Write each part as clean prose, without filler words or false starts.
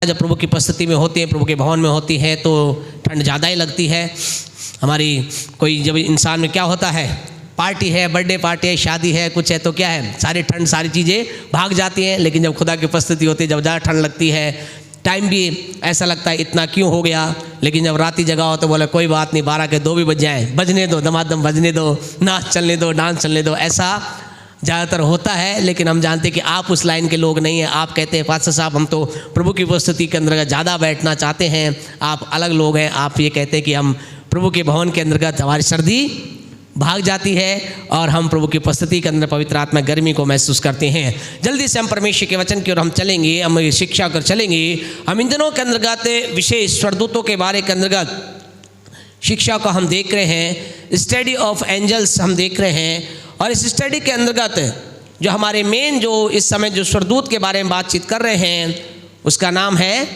जब प्रभु की उपस्थिति में होती है, प्रभु के भवन में होती है तो ठंड ज़्यादा ही लगती है। हमारी कोई जब इंसान में क्या होता है, पार्टी है, बर्थडे पार्टी है, शादी है, कुछ है तो क्या है, सारी ठंड सारी चीज़ें भाग जाती हैं। लेकिन जब खुदा की उपस्थिति होती है, जब ज़्यादा ठंड लगती है, टाइम भी ऐसा लगता है इतना क्यों हो गया। लेकिन जब राती जगह हो तो बोले कोई बात नहीं, 12 के 2 भी बज जाएँ, बजने दो, दमादम बजने दो, नाच चलने दो, डांस चलने दो, ऐसा ज़्यादातर होता है। लेकिन हम जानते हैं कि आप उस लाइन के लोग नहीं हैं। आप कहते हैं पास्टर साहब हम तो प्रभु की उपस्थिति के अंदर ज़्यादा बैठना चाहते हैं। आप अलग लोग हैं, आप ये कहते हैं कि हम प्रभु के भवन के अंतर्गत हमारी सर्दी भाग जाती है और हम प्रभु की उपस्थिति के अंदर पवित्र आत्मा गर्मी को महसूस करते हैं। जल्दी से हम परमेश्वर के वचन की ओर हम चलेंगे, हम शिक्षा कर चलेंगे। हम इन दिनों के अंतर्गत विशेष स्वर्गदूतों के बारे के अंतर्गत शिक्षा को हम देख रहे हैं, स्टडी ऑफ एंजल्स हम देख रहे हैं। और इस स्टडी के अंतर्गत जो हमारे मेन जो इस समय जो स्वर्गदूत के बारे में बातचीत कर रहे हैं उसका नाम है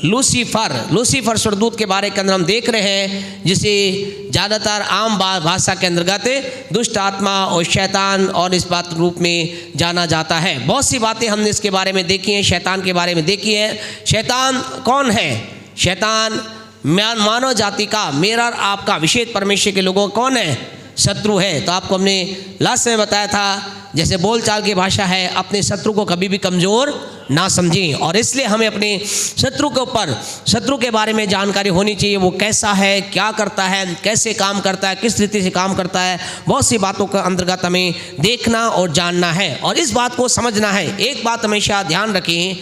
लूसीफर। लूसीफर स्वर्गदूत के बारे के अंदर हम देख रहे हैं, जिसे ज़्यादातर आम भाषा के अंतर्गत दुष्ट आत्मा और शैतान और इस बात रूप में जाना जाता है। बहुत सी बातें हमने इसके बारे में देखी हैं, शैतान के बारे में देखी है। शैतान कौन है? शैतान मानव जाति का, मेरा और आपका, विशेष परमेश्वर के लोगों का कौन है? शत्रु है। तो आपको हमने लास्ट में बताया था, जैसे बोलचाल की भाषा है, अपने शत्रु को कभी भी कमज़ोर ना समझें। और इसलिए हमें अपने शत्रु के ऊपर, शत्रु के बारे में जानकारी होनी चाहिए। वो कैसा है, क्या करता है, कैसे काम करता है, किस रीति से काम करता है। बहुत सी बातों के अंतर्गत हमें देखना और जानना है और इस बात को समझना है। एक बात हमेशा ध्यान रखें,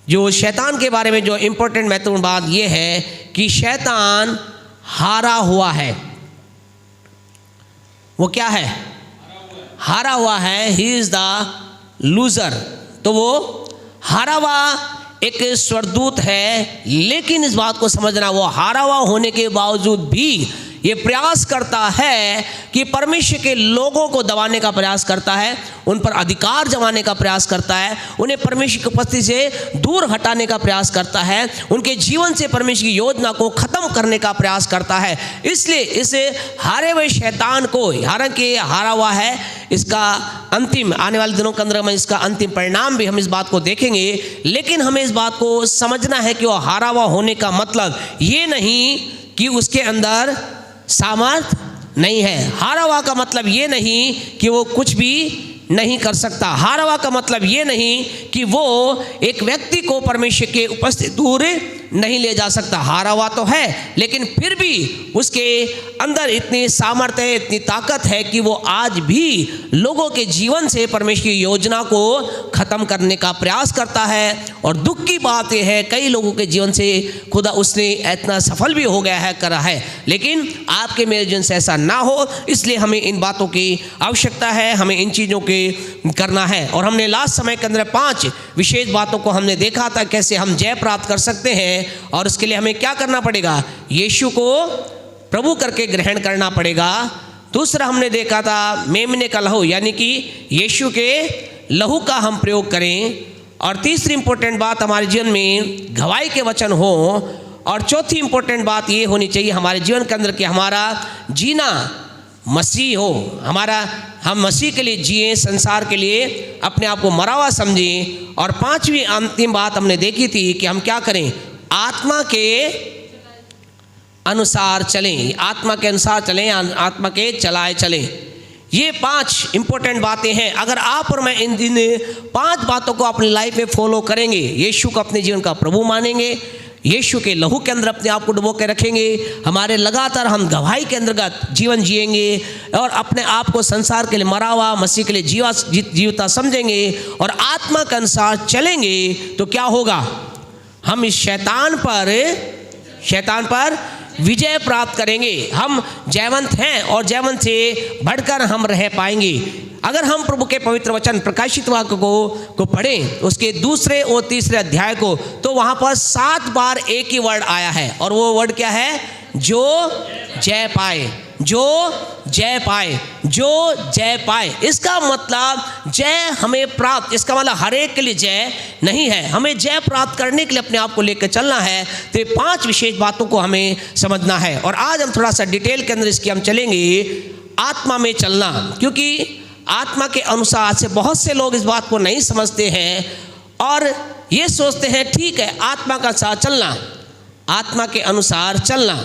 जो शैतान के बारे में जो इम्पोर्टेंट महत्वपूर्ण बात यह है कि शैतान हारा हुआ है। वो क्या है? हारा हुआ है। He is the loser. तो वो हारा हुआ एक स्वर्गदूत है। लेकिन इस बात को समझना, वो हारा हुआ होने के बावजूद भी ये प्रयास करता है कि परमेश्वर के लोगों को दबाने का प्रयास करता है, उन पर अधिकार जमाने का प्रयास करता है, उन्हें परमेश्वर की उपस्थिति से दूर हटाने का प्रयास करता है, उनके जीवन से परमेश्वर की योजना को ख़त्म करने का प्रयास करता है। इसलिए इस हारे हुए शैतान को, हालांकि हारा हुआ है, इसका अंतिम आने वाले दिनों के अंदर में इसका अंतिम परिणाम भी हम इस बात को देखेंगे। लेकिन हमें इस बात को समझना है कि वो हारा हुआ होने का मतलब ये नहीं कि उसके अंदर सामर्थ नहीं है। हारा हुआ का मतलब ये नहीं कि वो कुछ भी नहीं कर सकता। हारा हुआ का मतलब ये नहीं कि वो एक व्यक्ति को परमेश्वर के उपस्थिति दूर नहीं ले जा सकता। हारा हुआ तो है, लेकिन फिर भी उसके अंदर इतनी सामर्थ्य है, इतनी ताकत है कि वो आज भी लोगों के जीवन से परमेश्वर की योजना को ख़त्म करने का प्रयास करता है। और दुख की बात यह है, कई लोगों के जीवन से खुदा उसने इतना सफल भी हो गया है, करा है। लेकिन आपके मेरे जीवन से ऐसा ना हो, इसलिए हमें इन बातों की आवश्यकता है, हमें इन चीज़ों के करना है। और हमने लास्ट समय के अंदर 5 विशेष बातों को हमने देखा था, कैसे हम जय प्राप्त कर सकते हैं। और उसके लिए हमें क्या करना पड़ेगा? यीशु को प्रभु करके ग्रहण करना पड़ेगा। दूसरा हमने देखा था मेमने का लहू, यानी कि यीशु के लहू का हम प्रयोग करें। और तीसरी इंपॉर्टेंट बात हमारे जीवन में गवाही के वचन हो। और चौथी इंपॉर्टेंट बात ये होनी चाहिए हमारे जीवन के अंदर कि हमारा जीना मसीह हो, हम मसीह के लिए जिए, संसार के लिए अपने आप को मरा हुआ समझें। और 5वीं अंतिम बात हमने देखी थी कि हम क्या करें? आत्मा के अनुसार चलें, आत्मा के अनुसार चलें, आत्मा के चलाए चलें। ये 5 इंपॉर्टेंट बातें हैं। अगर आप और मैं इन 5 बातों को अपनी लाइफ में फॉलो करेंगे, यीशु को अपने जीवन का प्रभु मानेंगे, यीशु के लहू के अंदर अपने आप को डुबो के रखेंगे, हमारे लगातार हम गवाही के अंतर्गत जीवन जिएंगे और अपने आप को संसार के लिए मरा हुआ, मसीह के लिए जीवता समझेंगे और आत्मा के अनुसार चलेंगे, तो क्या होगा? हम इस शैतान पर विजय प्राप्त करेंगे। हम जयवंत हैं और जयवंत से बढ़कर हम रह पाएंगे। अगर हम प्रभु के पवित्र वचन प्रकाशित वाक्य को पढ़ें, उसके 2 और 3 अध्याय को, तो वहाँ पर 7 बार एक ही वर्ड आया है। और वो वर्ड क्या है? जो जय पाए, जो जय पाए, जो जय पाए। इसका मतलब जय हमें प्राप्त, इसका मतलब हर एक के लिए जय नहीं है। हमें जय प्राप्त करने के लिए अपने आप को लेकर चलना है। तो ये 5 विशेष बातों को हमें समझना है। और आज हम थोड़ा सा डिटेल के अंदर इसकी हम चलेंगे, आत्मा में चलना। क्योंकि आत्मा के अनुसार से बहुत से लोग इस बात को नहीं समझते हैं और ये सोचते हैं ठीक है आत्मा का साथ चलना, आत्मा के अनुसार चलना।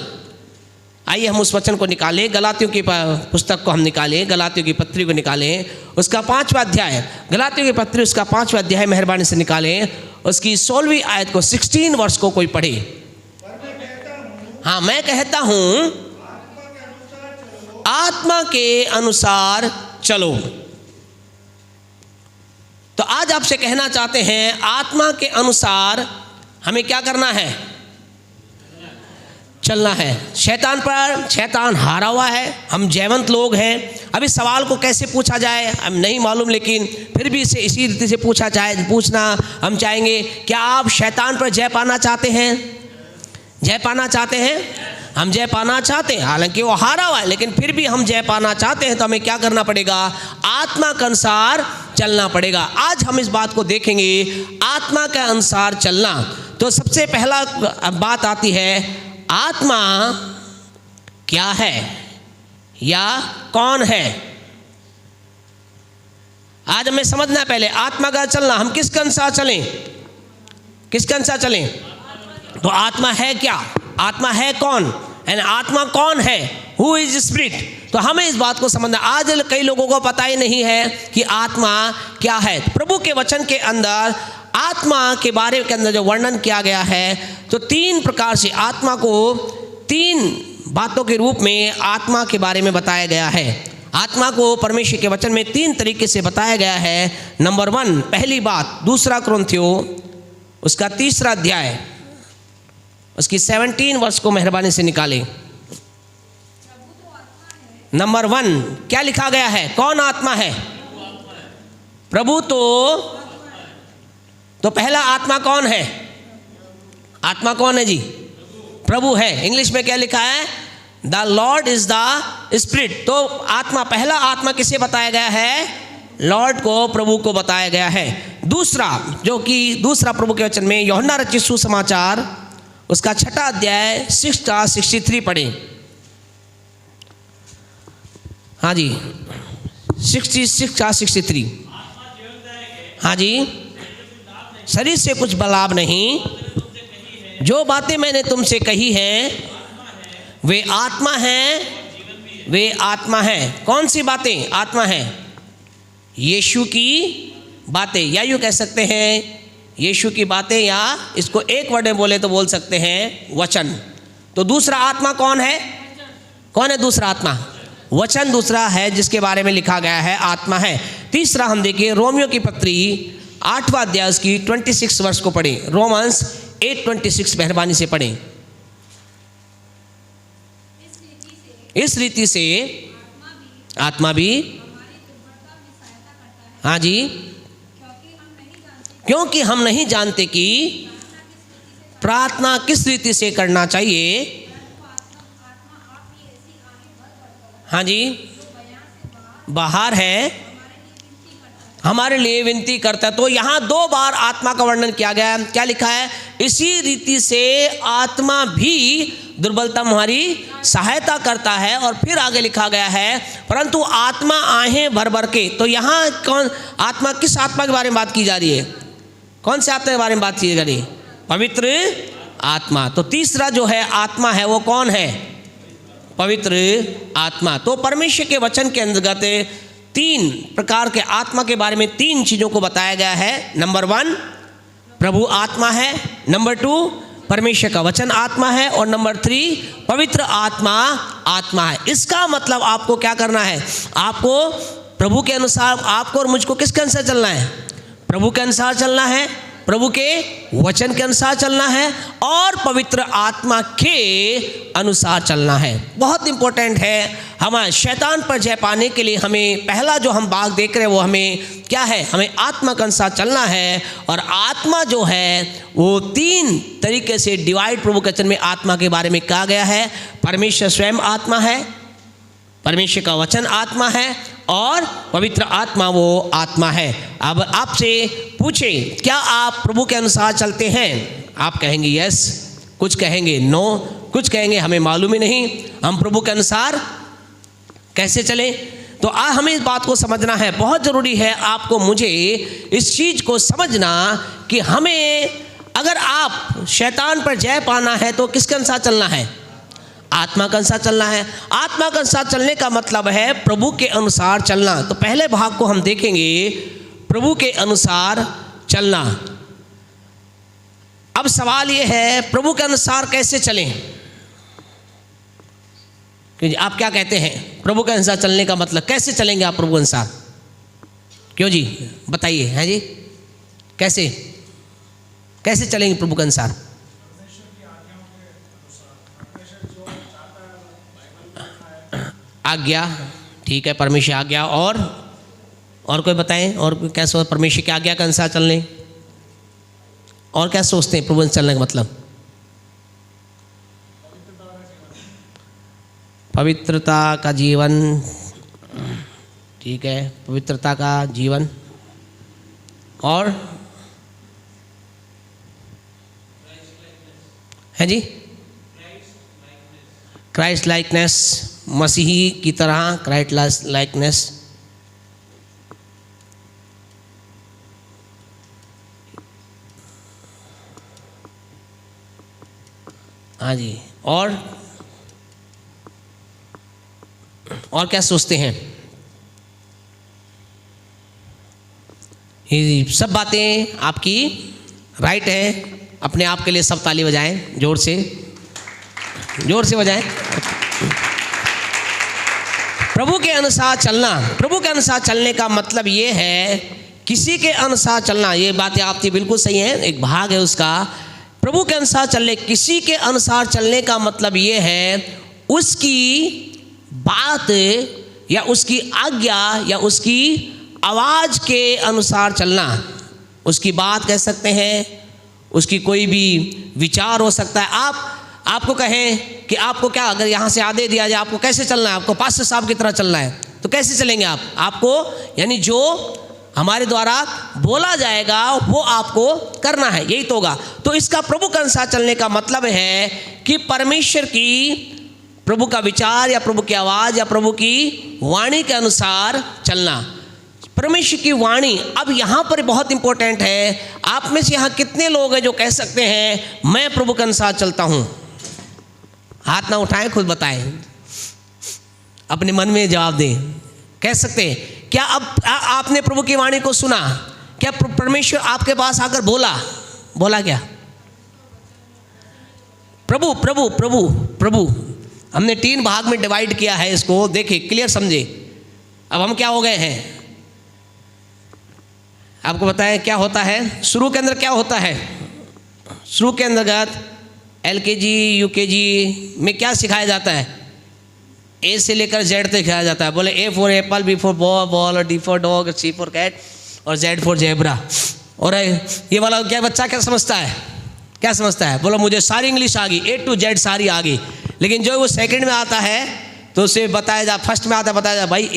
आइए हम उस वचन को निकालें, गलातियों की पुस्तक को हम निकालें, गलातियों की पत्री को निकालें, उसका 5वां अध्याय, गलातियों की पत्री उसका 5वां अध्याय मेहरबानी से निकालें, उसकी 16वीं आयत को 16 वर्ष को कोई पढ़े। हाँ, मैं कहता हूँ आत्मा के अनुसार चलो। तो आज आपसे कहना चाहते हैं आत्मा के अनुसार हमें क्या करना है? चलना है। शैतान हारा हुआ है, हम जयवंत लोग हैं। अभी सवाल को कैसे पूछा जाए हम नहीं मालूम, लेकिन फिर भी इसे इसी रीति से पूछना हम चाहेंगे। क्या आप शैतान पर जय पाना चाहते हैं? जय पाना चाहते हैं? हम जय पाना चाहते हैं, हालांकि वो हारा हुआ है, लेकिन फिर भी हम जय पाना चाहते हैं तो हमें क्या करना पड़ेगा? आत्मा के अनुसार चलना पड़ेगा। आज हम इस बात को देखेंगे, आत्मा के अनुसार चलना। तो सबसे पहला बात आती है, आत्मा क्या है या कौन है? आज हमें समझना है पहले आत्मा का चलना। हम किसके अनुसार चलें? किसके अनुसार चलें? तो आत्मा है क्या? आत्मा है कौन? एंड आत्मा कौन है? Who is spirit? तो हमें इस बात को समझना। आज कई लोगों को पता ही नहीं है कि आत्मा क्या है। प्रभु के वचन के अंदर आत्मा के बारे के अंदर जो वर्णन किया गया है, तो 3 प्रकार से आत्मा को 3 बातों के रूप में आत्मा के बारे में बताया गया है। आत्मा को परमेश्वर के वचन में 3 तरीके से बताया गया है। नंबर 1, पहली बात, 2 कुरिन्थियों उसका 3रा अध्याय उसकी 17 वर्ष को मेहरबानी से निकालें। नंबर 1 क्या लिखा गया है? कौन आत्मा है? प्रभु। तो पहला आत्मा कौन है? आत्मा कौन है जी? प्रभु है। इंग्लिश में क्या लिखा है? The Lord is the spirit. तो आत्मा, पहला आत्मा किसे बताया गया है? लॉर्ड को, प्रभु को बताया गया है। दूसरा, जो कि दूसरा प्रभु के वचन में यूहन्ना रचित सुसमाचार उसका 6वां अध्याय 6-63 पढ़े। हाँ जी, 66-63। हाँ जी, शरीर से कुछ बलाभ नहीं, जो बातें मैंने तुमसे कही हैं वे आत्मा हैं, वे आत्मा हैं। कौन सी बातें आत्मा हैं? यीशु की बातें, या यूँ कह सकते हैं यीशु की बातें, या इसको एक वर्ड में बोले तो बोल सकते हैं वचन। तो दूसरा आत्मा कौन है? कौन है दूसरा आत्मा? वचन दूसरा है जिसके बारे में लिखा गया है आत्मा है। तीसरा हम देखिए रोमियो की पत्री 8वां अध्याय उसकी 26 वर्ष को पढ़ें। रोमन्स 8:26 मेहरबानी से पढ़ें। इस रीति से आत्मा भी, हाँ जी, क्योंकि हम नहीं जानते कि प्रार्थना किस रीति से करना चाहिए। हाँ जी, बाहर है, हमारे लिए विनती करता है। तो यहाँ 2 बार आत्मा का वर्णन किया गया है। क्या लिखा है? इसी रीति से आत्मा भी दुर्बलता में हमारी सहायता करता है। और फिर आगे लिखा गया है, परंतु आत्मा आहें भर भर के। तो यहाँ कौन आत्मा, किस आत्मा के बारे में बात की जा रही है? कौन से आत्मा के बारे में बात की जा रही है? पवित्र आत्मा। तो तीसरा जो है आत्मा है वो कौन है? पवित्र आत्मा। तो परमेश्वर के वचन के अंतर्गत 3 प्रकार के आत्मा के बारे में 3 चीज़ों को बताया गया है। नंबर 1 प्रभु आत्मा है, नंबर 2 परमेश्वर का वचन आत्मा है, और नंबर 3 पवित्र आत्मा आत्मा है। इसका मतलब आपको क्या करना है? आपको प्रभु के अनुसार, आपको और मुझको किसके अनुसार चलना है? प्रभु के अनुसार चलना है, प्रभु के वचन के अनुसार चलना है, और पवित्र आत्मा के अनुसार चलना है। बहुत इंपॉर्टेंट है। हमारे शैतान पर जय पाने के लिए हमें पहला जो हम बात देख रहे हैं वो हमें क्या है? हमें आत्मा के अनुसार चलना है। और आत्मा जो है वो 3 तरीके से डिवाइड प्रभु के वचन में आत्मा के बारे में कहा गया है। परमेश्वर स्वयं आत्मा है, परमेश्वर का वचन आत्मा है, और पवित्र आत्मा वो आत्मा है। अब आपसे पूछे, क्या आप प्रभु के अनुसार चलते हैं? आप कहेंगे यस, कुछ कहेंगे नो, कुछ कहेंगे हमें मालूम ही नहीं हम प्रभु के अनुसार कैसे चलें। तो हमें इस बात को समझना है, बहुत ज़रूरी है आपको मुझे इस चीज़ को समझना कि हमें अगर आप शैतान पर जय पाना है तो किसके अनुसार चलना है? आत्मा के अनुसार चलना है। आत्मा के अनुसार चलने का मतलब है प्रभु के अनुसार चलना। तो पहले भाग को हम देखेंगे, प्रभु के अनुसार चलना। अब सवाल ये है, प्रभु के अनुसार कैसे चलें? क्यों आप क्या कहते हैं प्रभु के अनुसार चलने का मतलब? कैसे चलेंगे आप प्रभु के अनुसार? क्यों जी बताइए, हैं जी, कैसे कैसे चलेंगे प्रभु के अनुसार? आज्ञा, ठीक है, परमेश्वर आज्ञा। और कोई बताएं, और क्या सोच परमेश्वर की आज्ञा के अनुसार चलने? और क्या सोचते हैं प्रभु चलने का मतलब? पवित्रता का जीवन, ठीक है, पवित्रता का जीवन। और है जी, क्राइस्ट लाइकनेस, मसीही की तरह क्राइस्ट लाइकनेस। हाँ जी, और क्या सोचते हैं? ये सब बातें आपकी राइट है। अपने आप के लिए सब ताली बजाएं, जोर से बजाएं। प्रभु के अनुसार चलना, प्रभु के अनुसार चलने का मतलब ये है किसी के अनुसार चलना। ये बातें आपकी बिल्कुल सही हैं, एक भाग है उसका। प्रभु के अनुसार चलने, किसी के अनुसार चलने का मतलब ये है उसकी बात या उसकी आज्ञा या उसकी आवाज़ के अनुसार चलना। उसकी बात कह सकते हैं, उसकी कोई भी विचार हो सकता है। आपको कहें कि आपको क्या, अगर यहाँ से आदेश दिया जाए आपको कैसे चलना है, आपको पास्टर साहब की तरह चलना है, तो कैसे चलेंगे आप? आपको यानी जो हमारे द्वारा बोला जाएगा वो आपको करना है, यही तो होगा। तो इसका प्रभु के अनुसार चलने का मतलब है कि परमेश्वर की, प्रभु का विचार या प्रभु की आवाज़ या प्रभु की वाणी के अनुसार चलना। परमेश्वर की वाणी, अब यहाँ पर बहुत इंपॉर्टेंट है। आप में से यहाँ कितने लोग हैं जो कह सकते हैं मैं प्रभु के अनुसार चलता हूँ? हाथ ना उठाएं, खुद बताएं, अपने मन में जवाब दें। कह सकते हैं क्या? अब आपने प्रभु की वाणी को सुना क्या? परमेश्वर आपके पास आकर बोला क्या? प्रभु प्रभु प्रभु प्रभु। हमने 3 भाग में डिवाइड किया है इसको, देखिए क्लियर समझे। अब हम क्या हो गए हैं, आपको बताएं क्या होता है। शुरू के अंदर क्या होता है? शुरू के अंतर्गत LKG UKG में क्या सिखाया जाता है? A से लेकर Z तक सिखाया जाता है। बोले A for apple, B for ball, D for dog, C for cat और Z फॉर जेब्रा। और ये वाला क्या बच्चा क्या समझता है? क्या समझता है? बोलो मुझे सारी इंग्लिश आ गई, A to Z सारी आ गई। लेकिन जो वो सेकंड में आता है तो उसे बताया जा, फर्स्ट में आता है बताया जा, भाई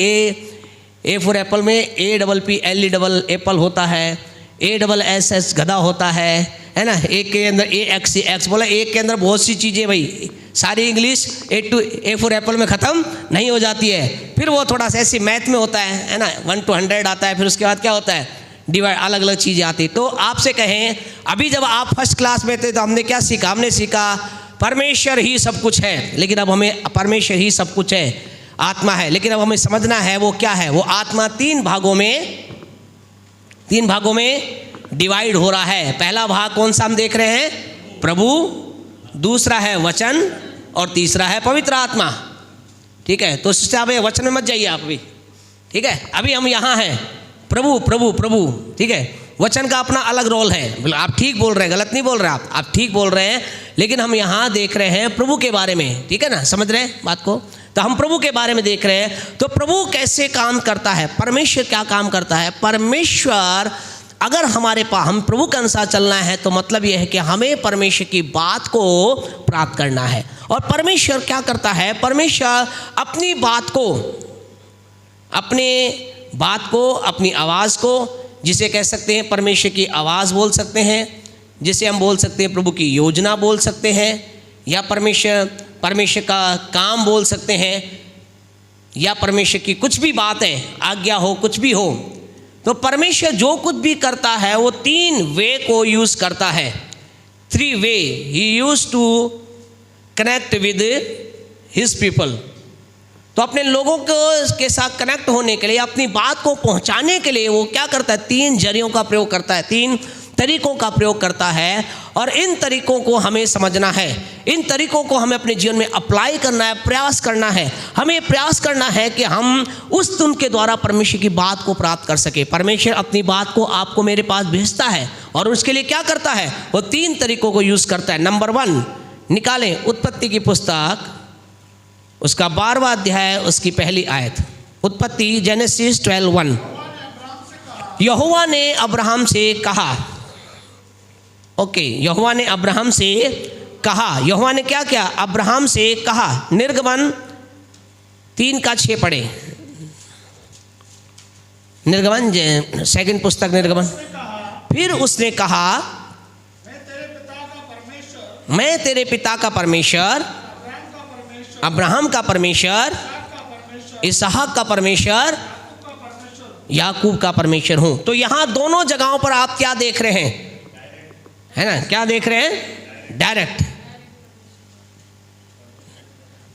A फॉर एप्पल में APPLE एप्पल होता है, ASS गधा होता है ना। एक के अंदर AX बोला, एक के अंदर बहुत सी चीज़ें, भाई सारी इंग्लिश A फॉर एप्पल में ख़त्म नहीं हो जाती है। फिर वो थोड़ा सा ऐसी मैथ में होता है ना, 1 to 100 आता है। फिर उसके बाद क्या होता है? डिवाइड, अलग अलग चीज़ें आती। तो आपसे कहें अभी जब आप फर्स्ट क्लास में थे तो हमने क्या सीखा? हमने सीखा परमेश्वर ही सब कुछ है। लेकिन अब हमें परमेश्वर ही सब कुछ है, आत्मा है। लेकिन अब हमें समझना है वो क्या है। वो आत्मा 3 भागों में डिवाइड हो रहा है। पहला भाग कौन सा हम देख रहे हैं? प्रभु, दूसरा है वचन और तीसरा है पवित्र आत्मा। ठीक है, तो इससे आप वचन में मत जाइए आप भी, ठीक है। अभी हम यहाँ हैं, प्रभु प्रभु प्रभु, ठीक है। वचन का अपना अलग रोल है। आप ठीक बोल रहे हैं, गलत नहीं बोल रहे आप ठीक बोल रहे हैं। लेकिन हम यहाँ देख रहे हैं प्रभु के बारे में, ठीक है ना, समझ रहे हैं बात को। तो हम प्रभु के बारे में देख रहे हैं। तो प्रभु कैसे काम करता है, परमेश्वर क्या काम करता है। परमेश्वर, अगर हमारे पास, हम प्रभु के अनुसार चलना है तो मतलब यह है कि हमें परमेश्वर की बात को प्राप्त करना है। और परमेश्वर क्या करता है? परमेश्वर अपनी बात को, अपनी आवाज़ को, जिसे कह सकते हैं परमेश्वर की आवाज़ बोल सकते हैं, जिसे हम बोल सकते हैं प्रभु की योजना बोल सकते हैं, या परमेश्वर का काम बोल सकते हैं, या परमेश्वर की कुछ भी बात है, आज्ञा हो, कुछ भी हो, तो परमेश्वर जो कुछ भी करता है वो 3 वे को यूज करता है। 3 way he use to connect with his people. तो अपने लोगों को के साथ कनेक्ट होने के लिए, अपनी बात को पहुंचाने के लिए वो क्या करता है? 3 जरियों का प्रयोग करता है, 3 तरीकों का प्रयोग करता है। और इन तरीकों को हमें समझना है, इन तरीकों को हमें अपने जीवन में अप्लाई करना है, प्रयास करना है। हमें प्रयास करना है कि हम उस उनके द्वारा परमेश्वर की बात को प्राप्त कर सके। परमेश्वर अपनी बात को आपको मेरे पास भेजता है और उसके लिए क्या करता है? वो 3 तरीकों को यूज करता है। नंबर 1 निकालें उत्पत्ति की पुस्तक, उसका 12वां अध्याय, उसकी पहली आयत। उत्पत्ति जेनेसिस 12:1। यहोवा ने अब्राहम से कहा, ओके, यहोवा ने अब्राहम से कहा। यहोवा ने क्या किया? अब्राहम से कहा। निर्गमन 3:6 पढ़े। निर्गमन, सेकंड पुस्तक निर्गमन। फिर उसने कहा, मैं तेरे पिता का परमेश्वर, अब्राहम का परमेश्वर, इसहाक का परमेश्वर, याकूब का परमेश्वर हूं। तो यहां दोनों जगहों पर आप क्या देख रहे हैं? है ना, क्या देख रहे हैं? डायरेक्ट।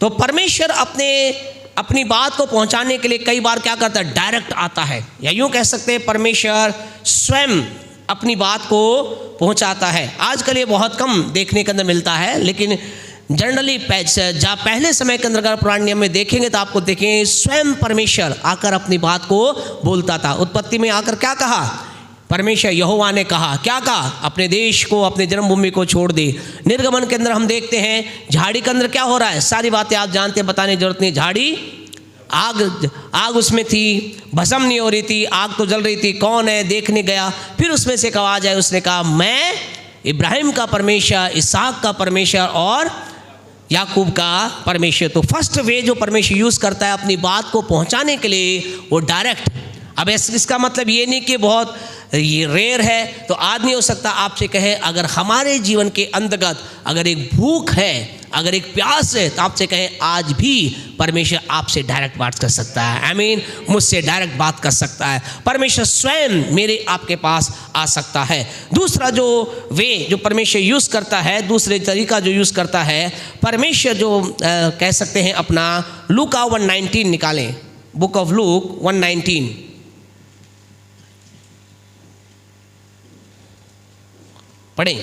तो परमेश्वर अपनी बात को पहुंचाने के लिए कई बार क्या करता है? डायरेक्ट आता है, या यूं कह सकते हैं परमेश्वर स्वयं अपनी बात को पहुंचाता है। आजकल ये बहुत कम देखने के अंदर मिलता है, लेकिन जनरली जहाँ पहले समय के अंदर पुराने नियम में देखेंगे तो आपको देखेंगे स्वयं परमेश्वर आकर अपनी बात को बोलता था। उत्पत्ति में आकर क्या कहा? परमेश्वर यहोवा ने कहा, क्या कहा? अपने देश को, अपने जन्मभूमि को छोड़ दे। निर्गमन के अंदर हम देखते हैं झाड़ी के अंदर क्या हो रहा है, सारी बातें आप जानते हैं, बताने की जरूरत नहीं। झाड़ी, आग उसमें थी, भस्म नहीं हो रही थी, आग तो जल रही थी। कौन है? देखने गया। फिर उसमें से एक आवाज आई, उसने कहा, मैं इब्राहिम का परमेश्वर, इसहाक का परमेश्वर और याकूब का परमेश्वर। तो फर्स्ट वे जो परमेश्वर यूज करता है अपनी बात को पहुंचाने के लिए, वो डायरेक्ट। अब इसका मतलब ये नहीं कि बहुत ये रेयर है। तो आज नहीं हो सकता आपसे कहे, अगर हमारे जीवन के अंतर्गत अगर एक भूख है, अगर एक प्यास है, तो आपसे कहे आज भी परमेश्वर आपसे डायरेक्ट बात कर सकता है। आई मीन मुझसे डायरेक्ट बात कर सकता है। परमेश्वर स्वयं मेरे आपके पास आ सकता है। दूसरा जो वे जो परमेश्वर यूज़ करता है, दूसरे तरीका जो यूज़ करता है परमेश्वर, जो कह सकते हैं अपना लूका 1:19 निकालें। बुक ऑफ लूक 1:19 पढ़ें।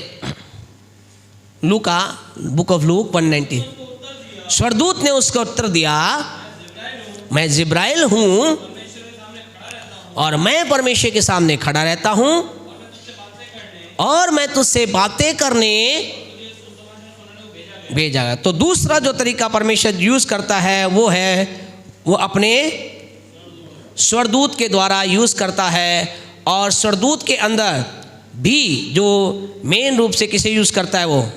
लूका, बुक ऑफ लूक 1:19। स्वर्गदूत ने उसको उत्तर दिया, मैं जिब्राइल हूं और मैं परमेश्वर के सामने खड़ा रहता हूं और मैं तुझसे बातें करने भेजा। तो दूसरा जो तरीका परमेश्वर यूज करता है वो अपने स्वर्गदूत के द्वारा यूज करता है। और स्वर्गदूत के अंदर भी जो मेन रूप से किसे यूज करता है, वो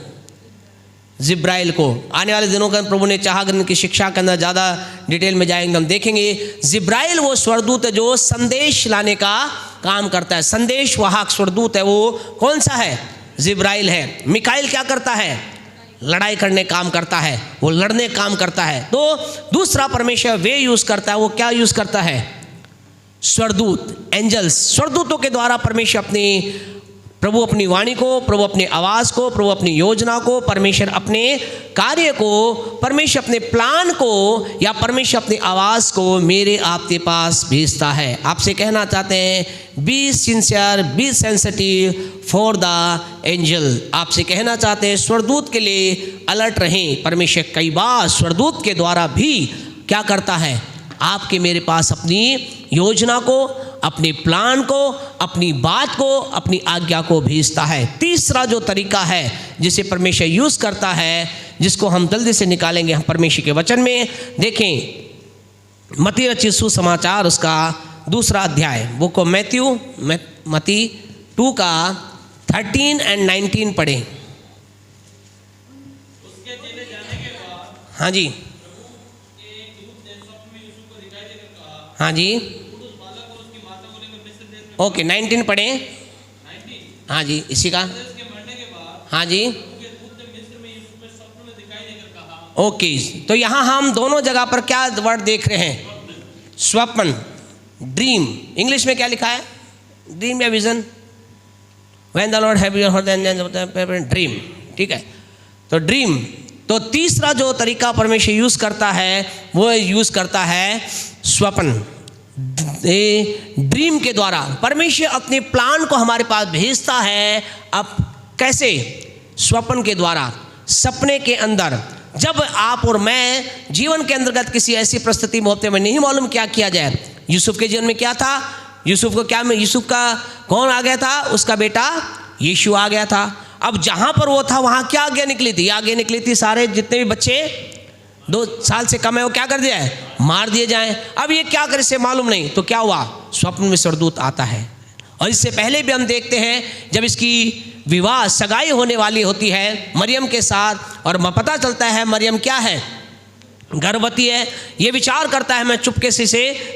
जिब्राइल को। आने वाले दिनों का प्रभु ने चाहा की शिक्षा के अंदर ज़्यादा डिटेल में जाएंगे, हम देखेंगे जिब्राइल वो स्वर्गदूत है जो संदेश लाने का काम करता है। संदेश वाहक स्वर्गदूत है, वो कौन सा है? जिब्राइल है। मिकाइल क्या करता है? लड़ाई करने काम करता है, वो लड़ने काम करता है। तो दूसरा परमेश्वर वे यूज करता है, वो क्या यूज करता है? स्वर्गदूत, एंजल्स। स्वर्गदूतों के द्वारा परमेश्वर प्रभु अपनी वाणी को, प्रभु अपनी आवाज़ को, प्रभु अपनी योजना को, परमेश्वर अपने कार्य को, परमेश्वर अपने प्लान को, या परमेश्वर अपनी आवाज़ को मेरे आपके पास भेजता है। आपसे कहना चाहते हैं, be sincere, be sensitive for the angel. आपसे कहना चाहते हैं स्वर्गदूत के लिए अलर्ट रहें। परमेश्वर कई बार स्वर्गदूत के द्वारा भी क्या करता है? आपके मेरे पास अपनी योजना को, अपने प्लान को, अपनी बात को, अपनी आज्ञा को भेजता है। तीसरा जो तरीका है जिसे परमेश्वर यूज़ करता है, जिसको हम जल्दी से निकालेंगे हम परमेश्वर के वचन में, देखें मत्ती रचित सुसमाचार उसका 2 अध्याय, बुक ऑफ मैथ्यू, मत्ती 2 का 13 और 19 पढ़ें। हाँ जी, हाँ जी, ओके 19 पढ़ें। हाँ जी, इसी का, हाँ जी, ओके। तो यहाँ हम दोनों जगह पर क्या वर्ड देख रहे हैं? स्वप्न, ड्रीम, इंग्लिश में क्या लिखा है? ड्रीम या vision. When the Lord have your heart and dream, ठीक है। तो ड्रीम, तो तीसरा जो तरीका परमेश्वर यूज करता है वो यूज करता है स्वप्न। ड्रीम के द्वारा परमेश्वर अपने प्लान को हमारे पास भेजता है। अब कैसे? स्वप्न के द्वारा, सपने के अंदर। जब आप और मैं जीवन के अंतर्गत किसी ऐसी परिस्थिति में होते हैं, नहीं मालूम क्या किया जाए। यूसुफ के जीवन में क्या था? यूसुफ को क्या में यूसुफ का कौन आ गया था? उसका बेटा यीशु आ गया था। अब जहां पर वो था वहां क्या आज्ञा निकली थी? आज्ञा निकली थी सारे जितने भी बच्चे 2 साल से कम है वो क्या कर दिया है? मार दिए जाएं। अब ये क्या करे से मालूम नहीं, तो क्या हुआ? स्वप्न में स्वर्गदूत आता है। और इससे पहले भी हम देखते हैं जब इसकी विवाह सगाई होने वाली होती है मरियम के साथ, और पता चलता है मरियम क्या है? गर्भवती है। ये विचार करता है मैं चुपके से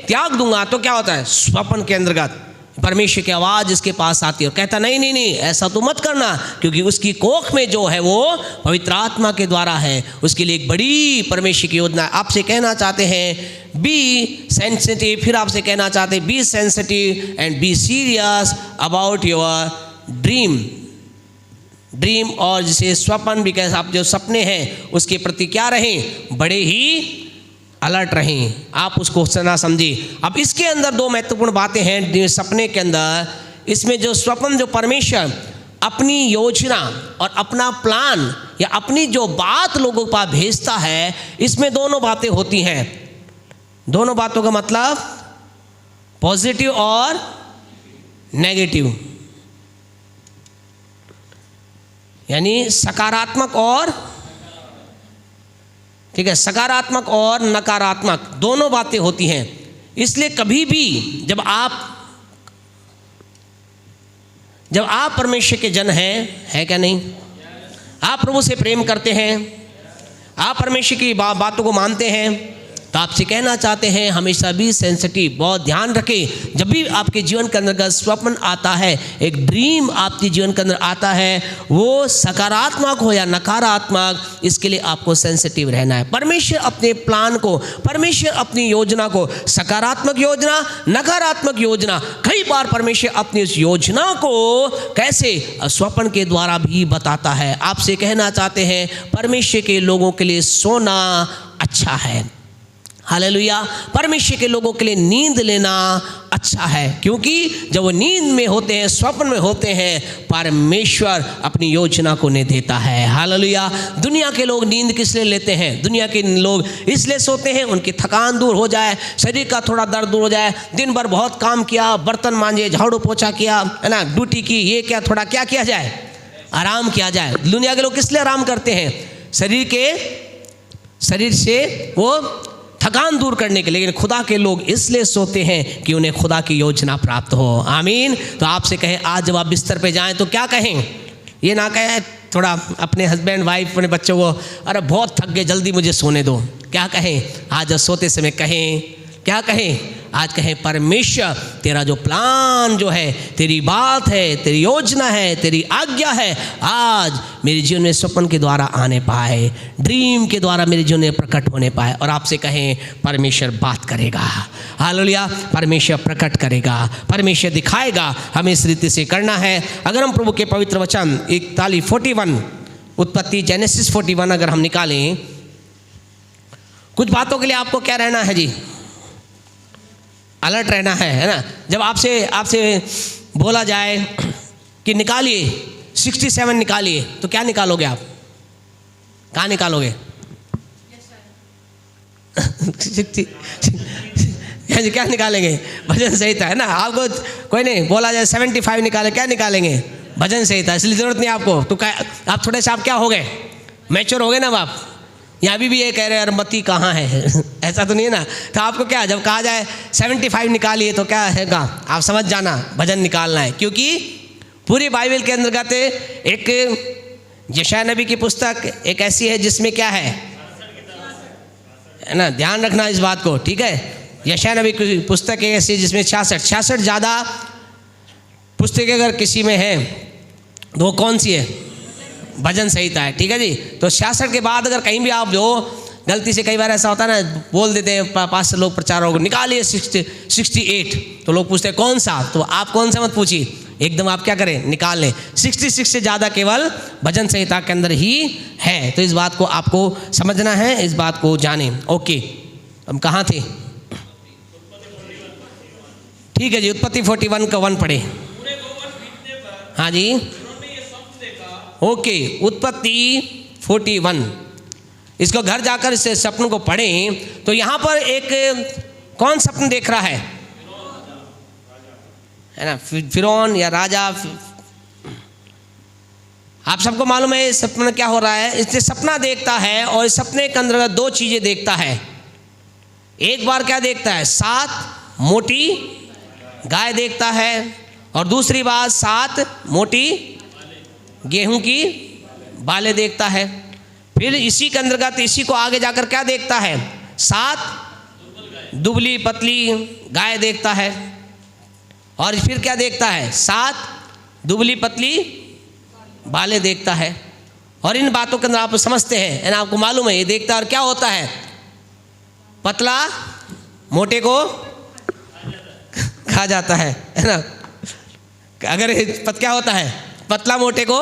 त्याग दूंगा, तो क्या होता है? स्वप्न के अंतर्गत परमेश्वर की आवाज़ इसके पास आती है और कहता नहीं नहीं नहीं, ऐसा तो मत करना, क्योंकि उसकी कोख में जो है वो पवित्र आत्मा के द्वारा है। उसके लिए एक बड़ी परमेश्वर की योजना। आपसे कहना चाहते हैं बी सेंसिटिव, फिर आपसे कहना चाहते हैं be sensitive and be serious about your dream. Dream और जिसे स्वप्न भी कह, आप जो सपने हैं उसके प्रति क्या रहें? बड़े ही अलर्ट रहें, आप उसको ना समझिए। अब इसके अंदर 2 महत्वपूर्ण बातें हैं सपने के अंदर। इसमें जो स्वप्न, जो परमेश्वर अपनी योजना और अपना प्लान या अपनी जो बात लोगों के पास भेजता है, इसमें दोनों बातें होती हैं। दोनों बातों का मतलब पॉजिटिव और नेगेटिव, यानी सकारात्मक और, ठीक है, सकारात्मक और नकारात्मक दोनों बातें होती हैं। इसलिए कभी भी जब आप परमेश्वर के जन हैं, है क्या नहीं? आप प्रभु से प्रेम करते हैं, आप परमेश्वर की बातों को मानते हैं, तो आपसे कहना चाहते हैं हमेशा भी सेंसिटिव, बहुत ध्यान रखें। जब भी आपके जीवन के अंदर स्वप्न आता है, एक ड्रीम आपके जीवन के अंदर आता है, वो सकारात्मक हो या नकारात्मक, इसके लिए आपको सेंसिटिव रहना है। परमेश्वर अपने प्लान को, परमेश्वर अपनी योजना को, सकारात्मक योजना, नकारात्मक योजना, कई बार परमेश्वर अपनी उस योजना को कैसे स्वप्न के द्वारा भी बताता है। आपसे कहना चाहते हैं परमेश्वर के लोगों के लिए सोना अच्छा है। हालेलुया। परमेश्वर के लोगों के लिए नींद लेना अच्छा है, क्योंकि जब वो नींद में होते हैं, स्वप्न में होते हैं, परमेश्वर अपनी योजना को नहीं देता है। हालेलुया। दुनिया के लोग नींद किस लिए लेते हैं? दुनिया के लोग इसलिए सोते हैं उनकी थकान दूर हो जाए, शरीर का थोड़ा दर्द दूर हो जाए। दिन भर बहुत काम किया, बर्तन मांजे, झाड़ू पोछा किया, है ना, ड्यूटी की, ये क्या, थोड़ा क्या किया जाए? आराम किया जाए। दुनिया के लोग किस लिए आराम करते हैं? शरीर से वो थकान दूर करने के। लेकिन खुदा के लोग इसलिए सोते हैं कि उन्हें खुदा की योजना प्राप्त हो। आमीन। तो आपसे कहें आज जब आप बिस्तर पे जाएं तो क्या कहें? ये ना कहें थोड़ा अपने हस्बैंड वाइफ, अपने बच्चों को, अरे बहुत थक गए जल्दी मुझे सोने दो। क्या कहें? आज सोते समय कहें, क्या कहें? आज कहें परमेश्वर तेरा जो प्लान जो है, तेरी बात है, तेरी योजना है, तेरी आज्ञा है, आज मेरे जीवन में स्वप्न के द्वारा आने पाए, ड्रीम के द्वारा मेरे जीवन में प्रकट होने पाए। और आपसे कहें परमेश्वर बात करेगा। हालेलुया। परमेश्वर प्रकट करेगा, परमेश्वर दिखाएगा हमें इस रीति से करना है। अगर हम प्रभु के पवित्र वचन 41 उत्पत्ति जेनेसिस 41 अगर हम निकालें, कुछ बातों के लिए आपको क्या रहना है जी? अलर्ट रहना है ना। जब आपसे बोला जाए कि निकालिए 67 निकालिए, तो क्या निकालोगे आप? कहाँ निकालोगे? क्या निकालेंगे? भजन संहिता, है ना। आपको कोई नहीं बोला जाए 75 निकाले, क्या निकालेंगे? भजन संहिता। इसलिए जरूरत नहीं आपको। तो आप थोड़े से आप क्या हो गए? मैच्योर हो गए ना आप। यहाँ भी ये कह रहे हैं मती कहाँ है? ऐसा तो नहीं है ना। तो आपको क्या, जब कहा जाए 75 निकालिए तो क्या हैगा? आप समझ जाना भजन निकालना है। क्योंकि पूरी बाइबल के अंतर्गत एक यशायाह नबी की पुस्तक एक ऐसी है जिसमें क्या है ना, ध्यान रखना इस बात को, ठीक है। यशायाह नबी की पुस्तक एक ऐसी जिसमें 66 ज़्यादा पुस्तकें अगर किसी में है तो वो कौन सी है? भजन संहिता है, ठीक है जी। तो 66 के बाद अगर कहीं भी आप जो गलती से कई बार ऐसा होता है ना, बोल देते हैं पास से लोग, प्रचारकों को, निकालिए 68, तो लोग पूछते हैं कौन सा, तो आप कौन सा मत पूछिए, एकदम आप क्या करें, निकाल लें। 66 से ज़्यादा केवल भजन संहिता के अंदर ही है। तो इस बात को आपको समझना है, इस बात को जानें। ओके, हम कहाँ थे? ठीक है जी, उत्पत्ति 41 का 1 पढ़े। हाँ जी, ओके, उत्पत्ति 41, इसको घर जाकर इस सपनों को पढ़ें। तो यहाँ पर एक कौन सपन देख रहा है ना, फिरौन या राजा। आप सबको मालूम है इस सपना क्या हो रहा है। इससे सपना देखता है और इस सपने के अंदर 2 चीजें देखता है। एक बार क्या देखता है, 7 मोटी गाय देखता है, और दूसरी बात 7 मोटी गेहूं की बालें देखता है। फिर इसी के अंतर्गत इसी को आगे जाकर क्या देखता है, 7 दुबली पतली गाय देखता है, और फिर क्या देखता है, 7 दुबली पतली बालें देखता है। और इन बातों के अंदर आप समझते हैं, है ना, आपको मालूम है ये देखता है और क्या होता है, पतला मोटे को खा जाता है ना। अगर क्या होता है, पतला मोटे को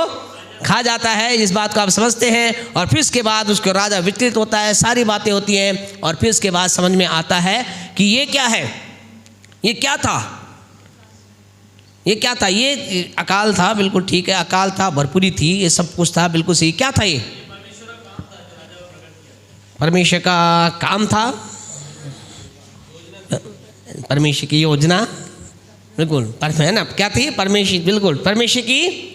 खा जाता है, इस बात को आप समझते हैं। और फिर उसके बाद उसको राजा विचलित होता है, सारी बातें होती हैं, और फिर उसके बाद समझ में आता है कि ये क्या है, ये क्या था, ये क्या था, ये अकाल था, बिल्कुल ठीक है, अकाल था, भरपूरी थी, ये सब कुछ था, बिल्कुल सही। क्या था ये, परमेश्वर का काम था, परमेश्वर की योजना, बिल्कुल है ना, क्या थी, परमेश्वर, बिल्कुल परमेश्वर की,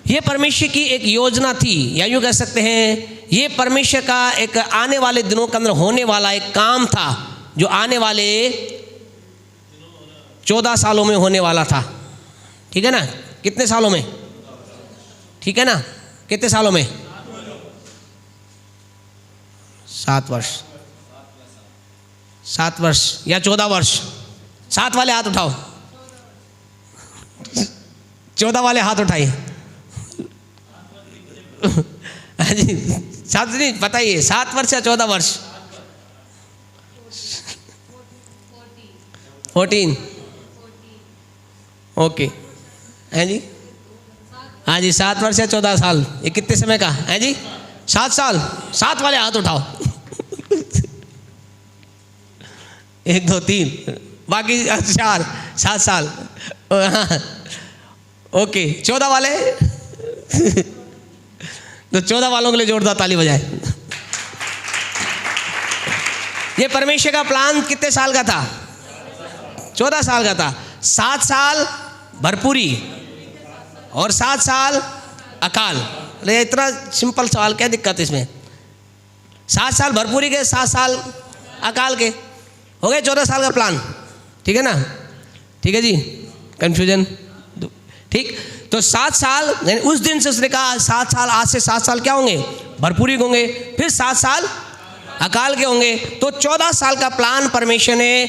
ये परमेश्वर की एक योजना थी, या यूँ कह सकते हैं ये परमेश्वर का एक आने वाले दिनों के अंदर होने वाला एक काम था, जो आने वाले 14 सालों में होने वाला था। ठीक है ना, कितने सालों में, ठीक है ना, कितने सालों में, 7 वर्ष, 7 वर्ष या 14 वर्ष। 7 वाले हाथ उठाओ, 14 वाले हाथ उठाइए। जी 7 नहीं, बताइए 7 वर्ष या 14 वर्ष, 14, ओके, है जी, हाँ जी, 7 वर्ष या 14 साल, ये कितने समय का है जी, 7 साल। 7 वाले हाथ उठाओ। 1 2 3, बाकी 4, 7 साल, ओके। 14 वाले तो 14 वालों के लिए जोरदार ताली बजाए। ये परमेश्वर का प्लान कितने साल का था, 14 साल का था। 7 साल भरपूरी और 7 साल अकाल। अरे इतना सिंपल सवाल, क्या दिक्कत है इसमें, 7 साल भरपूरी के, 7 साल अकाल के, हो गए 14 साल का प्लान। ठीक है ना, ठीक है जी, कंफ्यूजन, ठीक। तो 7 साल, यानी उस दिन से उसने कहा 7 साल, आज से 7 साल क्या होंगे, भरपूरी होंगे, फिर 7 साल अकाल के होंगे। तो 14 साल का प्लान परमेश्वर ने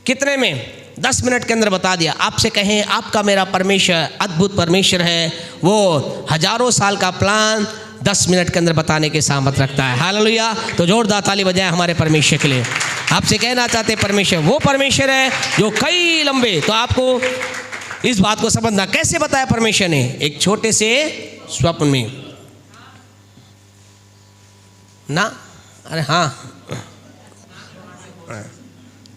कितने में, 10 मिनट के अंदर बता दिया। आपसे कहें आपका मेरा परमेश्वर अद्भुत परमेश्वर है, वो हजारों साल का प्लान 10 मिनट के अंदर बताने के सामर्थ रखता है। हालेलुया। तो जोरदार ताली बजाएं हमारे परमेश्वर के लिए। आपसे कहना चाहते परमेश्वर वो परमेश्वर है जो कई लंबे, तो आपको इस बात को समझना, कैसे बताया परमेश्वर ने, एक छोटे से स्वप्न में ना। अरे हाँ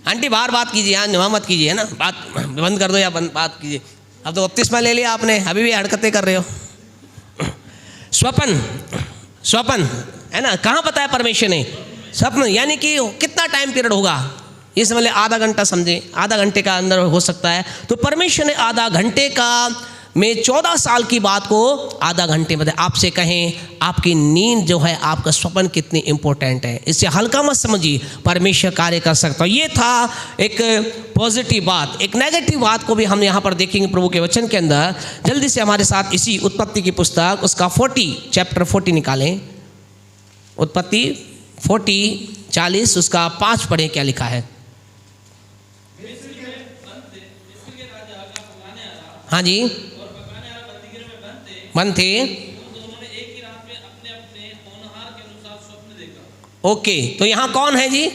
आंटी बाहर बात कीजिए, हाँ वहाँ मत कीजिए, है ना, बात बंद कर दो या बात कीजिए। अब तो बपतिस्मा ले लिया आपने, अभी भी हरकतें कर रहे हो। स्वप्न, स्वप्न है ना, कहाँ बताया परमेश्वर ने स्वप्न, यानी कि कितना टाइम पीरियड होगा, ये समझ ले, आधा घंटा समझे, आधा घंटे का अंदर हो सकता है। तो परमेश्वर ने आधा घंटे का में 14 साल की बात को आधा घंटे में। आपसे कहें आपकी नींद जो है, आपका स्वप्न कितनी इंपॉर्टेंट है, इससे हल्का मत समझिए, परमेश्वर कार्य कर सकता है। ये था एक पॉजिटिव बात। एक नेगेटिव बात को भी हम यहाँ पर देखेंगे प्रभु के वचन के अंदर। जल्दी से हमारे साथ इसी उत्पत्ति की पुस्तक उसका 40 चैप्टर 40 निकालें। उत्पत्ति 40 उसका 5 पढ़ें, क्या लिखा है। हाँ जी, बंद थे, ओके, तो यहाँ कौन है जी?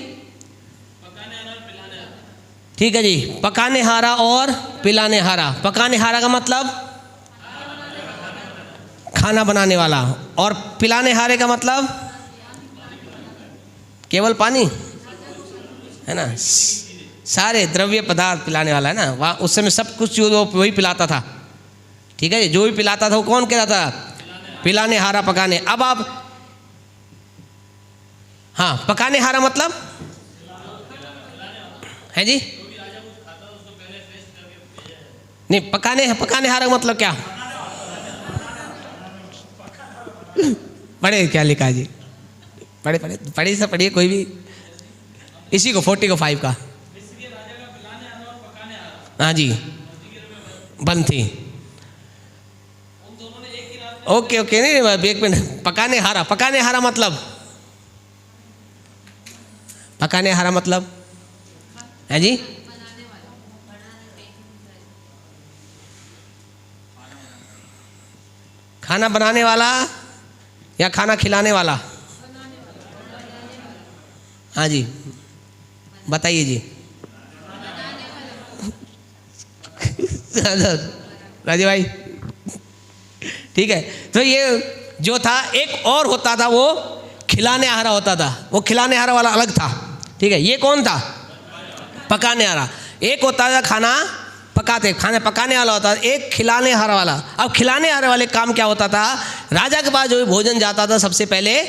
ठीक है जी, पकाने हारा और पिलाने हारा। पकाने हारा का मतलब खाना बनाने वाला, और पिलाने हारे का मतलब केवल पानी, है ना, सारे द्रव्य पदार्थ पिलाने वाला है ना। वहाँ उस समय सब कुछ जो वही पिलाता था। ठीक है जी, जो भी पिलाता था वो कौन कहता था? पिलाने हारा पकाने। अब आप, हाँ, पकाने हारा मतलब है जी? नहीं, पकाने हारा का मतलब क्या? पढ़े क्या लिखा है जी? पढ़े से पढ़िए कोई भी, इसी को 40 को 5 का। हाँ जी, बंद थी। ओके ओके, नहीं एक मिनट। पकाने हारा मतलब, पकाने हारा मतलब है जी? खाना बनाने वाला या खाना खिलाने वाला? हाँ जी, बताइए जी। राजू भाई, ठीक है। तो ये जो था, एक और होता था वो खिलाने हारा होता था। वो खिलाने हारा वाला अलग था। ठीक है, ये कौन था? पकाने हारा। एक होता था खाना पकाने वाला होता था, एक खिलाने हारा वाला। अब खिलाने हारे वाले काम क्या होता था? राजा के पास जो भी भोजन जाता था सबसे पहले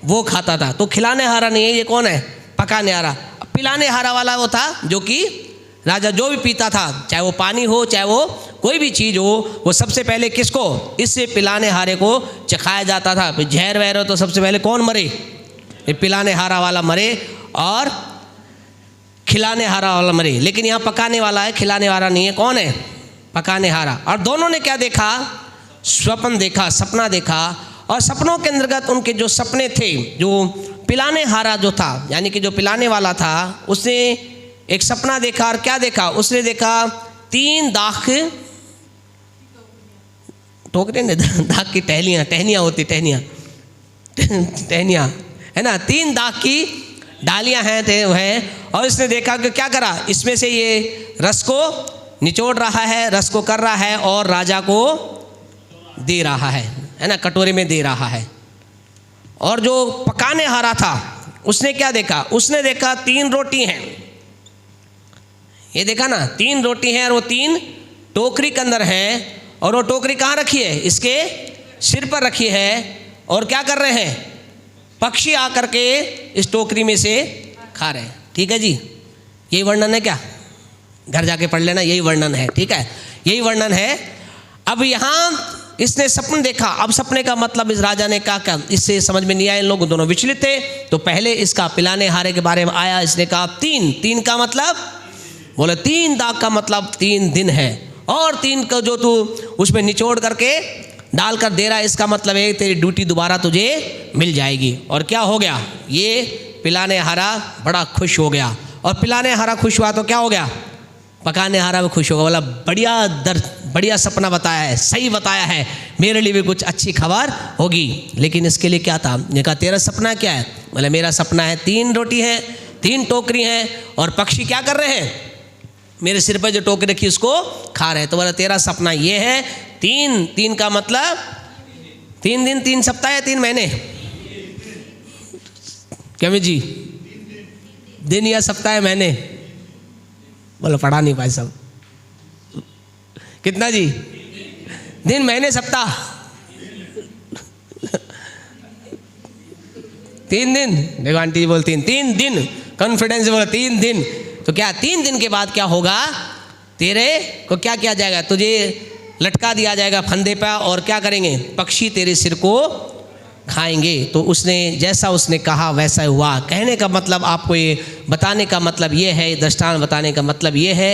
वो खाता था। तो खिलाने हारा नहीं है, ये कौन है? पकाने हारा। पिलाने हारा वाला वो था जो कि राजा जो भी पीता था, चाहे वो पानी हो चाहे वो कोई भी चीज़ हो, वो सबसे पहले किसको? इससे पिलाने हारे को चखाया जाता था। फिर जहर वहर हो तो सबसे पहले कौन मरे? ये पिलाने हारा वाला मरे और खिलाने हारा वाला मरे। लेकिन यहाँ पकाने वाला है, खिलाने वाला नहीं है। कौन है? पकाने हारा। और दोनों ने क्या देखा? स्वप्न देखा, सपना देखा। और सपनों के अंतर्गत उनके जो सपने थे, जो पिलाने हारा जो था, यानी कि जो पिलाने वाला था, उसने एक सपना देखा। और क्या देखा? उसने देखा 3 दाख टोकरे ने, दाख की टहनियाँ होती, टहनियाँ है ना, 3 दाख की डालियाँ हैं। और इसने देखा कि क्या करा, इसमें से ये रस को निचोड़ रहा है, रस को कर रहा है और राजा को दे रहा है ना, कटोरे में दे रहा है। और जो पकाने हारा था उसने क्या देखा? उसने देखा 3 रोटी हैं। ये देखा ना, 3 रोटी हैं और वो 3 टोकरी के अंदर है। और वो टोकरी कहाँ रखी है? इसके सिर पर रखी है। और क्या कर रहे हैं? पक्षी आकर के इस टोकरी में से खा रहे हैं। ठीक है जी, यही वर्णन है क्या? घर जाके पढ़ लेना, यही वर्णन है। ठीक है, यही वर्णन है। अब यहाँ इसने सपन देखा। अब सपने का मतलब इस राजा ने क्या इससे समझ में नहीं आया। इन लोग दोनों विचलित थे। तो पहले इसका पिलाने हारे के बारे में आया। इसने कहा 3 का मतलब, बोले 3 दाग का मतलब 3 दिन है। और 3 का जो तू उसमें निचोड़ करके डालकर दे रहा है, इसका मतलब है तेरी ड्यूटी दोबारा तुझे मिल जाएगी। और क्या हो गया? ये पिलाने हारा बड़ा खुश हो गया। और पिलाने हारा खुश हुआ तो क्या हो गया? पकाने हारा भी खुश होगा। बोला बढ़िया सपना बताया है, सही बताया है, मेरे लिए भी कुछ अच्छी खबर होगी। लेकिन इसके लिए क्या था? ने कहा तेरा सपना क्या है? बोले मेरा सपना है 3 रोटी है, 3 टोकरी हैं और पक्षी क्या कर रहे हैं? मेरे सिर पर जो टोकरी रखी उसको खा रहे हैं। तो बोला तेरा सपना ये है 3 का मतलब 3 दिन 3 सप्ताह या 3 महीने? क्या जी, दिन या सप्ताह महीने? बोलो पढ़ा नहीं पाए सब। कितना जी? दिन महीने सप्ताह 3 दिन। देखो आंटी जी बोलती 3 दिन, कॉन्फिडेंस बोला 3 दिन। तो क्या 3 दिन के बाद क्या होगा? तेरे को क्या किया जाएगा? तुझे लटका दिया जाएगा फंदे पर और क्या करेंगे? पक्षी तेरे सिर को खाएंगे। तो उसने जैसा उसने कहा वैसा हुआ। कहने का मतलब, आपको ये बताने का मतलब ये है, दृष्टांत बताने का मतलब ये है,